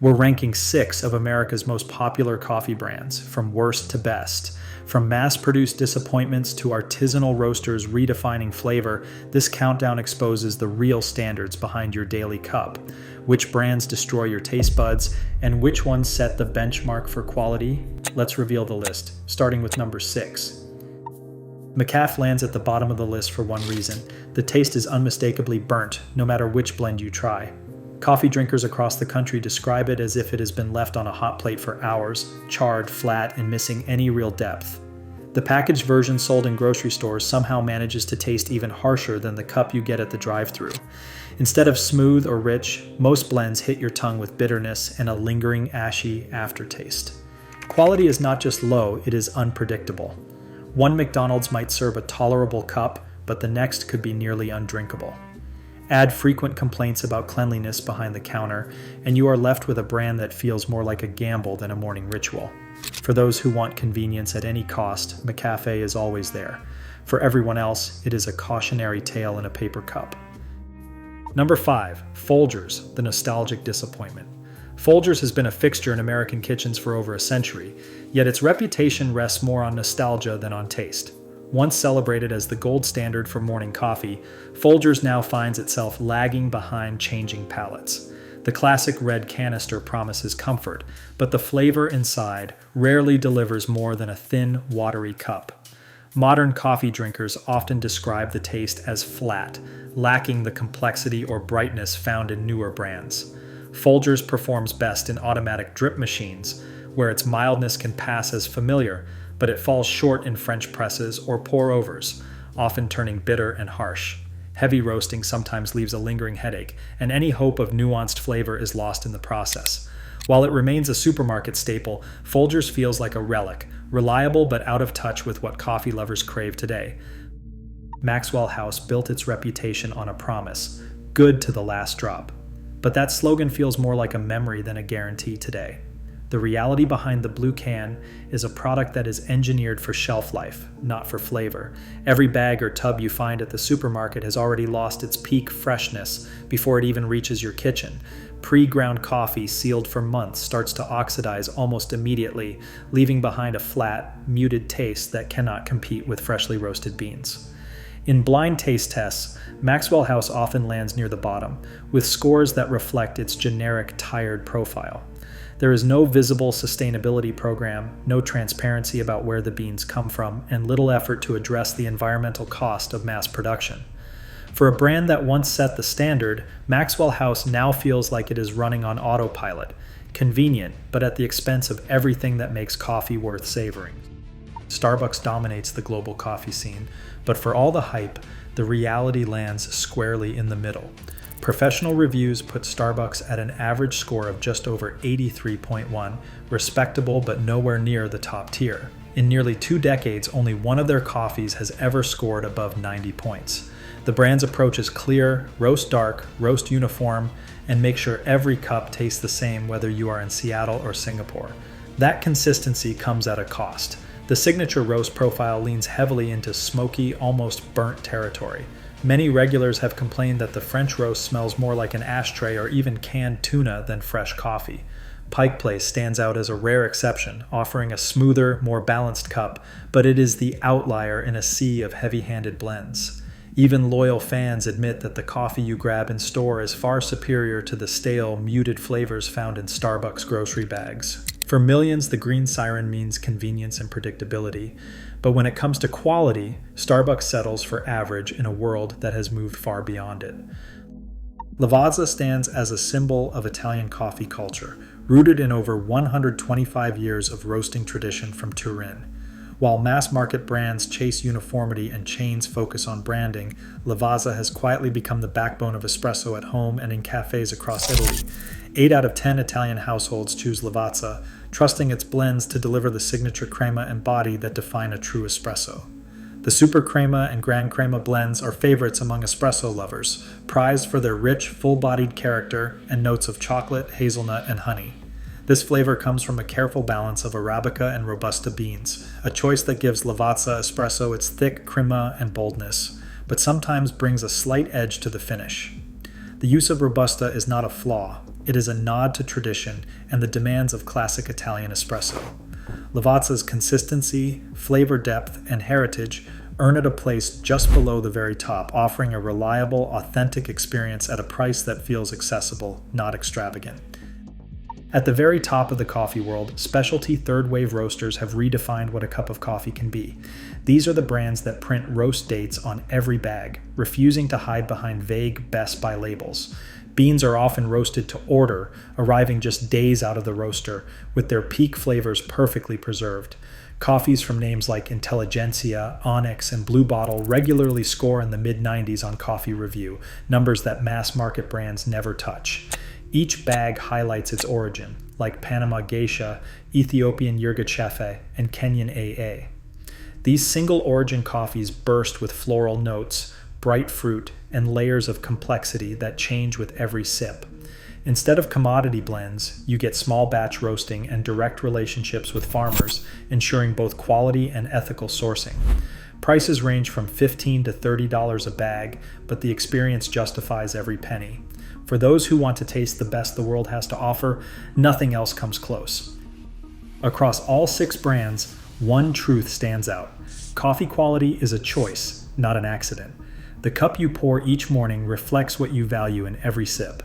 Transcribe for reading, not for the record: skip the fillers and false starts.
We're ranking 6 of America's most popular coffee brands, from worst to best. From mass-produced disappointments to artisanal roasters redefining flavor, this countdown exposes the real standards behind your daily cup. Which brands destroy your taste buds, and which ones set the benchmark for quality? Let's reveal the list, starting with number 6. McCafé lands at the bottom of the list for one reason: the taste is unmistakably burnt, no matter which blend you try. Coffee drinkers across the country describe it as if it has been left on a hot plate for hours, charred, flat, and missing any real depth. The packaged version sold in grocery stores somehow manages to taste even harsher than the cup you get at the drive-thru. Instead of smooth or rich, most blends hit your tongue with bitterness and a lingering, ashy aftertaste. Quality is not just low, it is unpredictable. One McDonald's might serve a tolerable cup, but the next could be nearly undrinkable. Add frequent complaints about cleanliness behind the counter, and you are left with a brand that feels more like a gamble than a morning ritual. For those who want convenience at any cost, McCafé is always there. For everyone else, it is a cautionary tale in a paper cup. Number 5. Folgers, the nostalgic disappointment. Folgers has been a fixture in American kitchens for over a century, yet its reputation rests more on nostalgia than on taste. Once celebrated as the gold standard for morning coffee, Folgers now finds itself lagging behind changing palates. The classic red canister promises comfort, but the flavor inside rarely delivers more than a thin, watery cup. Modern coffee drinkers often describe the taste as flat, lacking the complexity or brightness found in newer brands. Folgers performs best in automatic drip machines, where its mildness can pass as familiar, but it falls short in French presses or pour-overs, often turning bitter and harsh. Heavy roasting sometimes leaves a lingering headache, and any hope of nuanced flavor is lost in the process. While it remains a supermarket staple, Folgers feels like a relic, reliable but out of touch with what coffee lovers crave today. Maxwell House built its reputation on a promise: good to the last drop. But that slogan feels more like a memory than a guarantee today. The reality behind the blue can is a product that is engineered for shelf life, not for flavor. Every bag or tub you find at the supermarket has already lost its peak freshness before it even reaches your kitchen. Pre-ground coffee sealed for months starts to oxidize almost immediately, leaving behind a flat, muted taste that cannot compete with freshly roasted beans. In blind taste tests, Maxwell House often lands near the bottom, with scores that reflect its generic, tired profile. There is no visible sustainability program, no transparency about where the beans come from, and little effort to address the environmental cost of mass production. For a brand that once set the standard, Maxwell House now feels like it is running on autopilot, convenient, but at the expense of everything that makes coffee worth savoring. Starbucks dominates the global coffee scene, but for all the hype, the reality lands squarely in the middle. Professional reviews put Starbucks at an average score of just over 83.1, respectable but nowhere near the top tier. In nearly 2 decades, only one of their coffees has ever scored above 90 points. The brand's approach is clear: roast dark, roast uniform, and make sure every cup tastes the same whether you are in Seattle or Singapore. That consistency comes at a cost. The signature roast profile leans heavily into smoky, almost burnt territory. Many regulars have complained that the French roast smells more like an ashtray or even canned tuna than fresh coffee. Pike Place stands out as a rare exception, offering a smoother, more balanced cup, but it is the outlier in a sea of heavy-handed blends. Even loyal fans admit that the coffee you grab in store is far superior to the stale, muted flavors found in Starbucks grocery bags. For millions, the green siren means convenience and predictability. But when it comes to quality, Starbucks settles for average in a world that has moved far beyond it. Lavazza stands as a symbol of Italian coffee culture, rooted in over 125 years of roasting tradition from Turin. While mass-market brands chase uniformity and chains focus on branding, Lavazza has quietly become the backbone of espresso at home and in cafes across Italy. 8 out of 10 Italian households choose Lavazza, trusting its blends to deliver the signature crema and body that define a true espresso. The Super Crema and Gran Crema blends are favorites among espresso lovers, prized for their rich, full-bodied character and notes of chocolate, hazelnut, and honey. This flavor comes from a careful balance of Arabica and Robusta beans, a choice that gives Lavazza espresso its thick crema and boldness, but sometimes brings a slight edge to the finish. The use of Robusta is not a flaw, It is a nod to tradition and the demands of classic Italian espresso. Lavazza's consistency, flavor depth, and heritage earn it a place just below the very top, offering a reliable, authentic experience at a price that feels accessible, not extravagant. At the very top of the coffee world, specialty third-wave roasters have redefined what a cup of coffee can be. These are the brands that print roast dates on every bag, refusing to hide behind vague best-by labels. Beans are often roasted to order, arriving just days out of the roaster, with their peak flavors perfectly preserved. Coffees from names like Intelligentsia, Onyx, and Blue Bottle regularly score in the mid-90s on Coffee Review, numbers that mass-market brands never touch. Each bag highlights its origin, like Panama Geisha, Ethiopian Yirgacheffe, and Kenyan AA. These single-origin coffees burst with floral notes, bright fruit, and layers of complexity that change with every sip. Instead of commodity blends, you get small batch roasting and direct relationships with farmers, ensuring both quality and ethical sourcing. Prices range from $15 to $30 a bag, but the experience justifies every penny. For those who want to taste the best the world has to offer, nothing else comes close. Across all 6 brands, one truth stands out. Coffee quality is a choice, not an accident. The cup you pour each morning reflects what you value in every sip.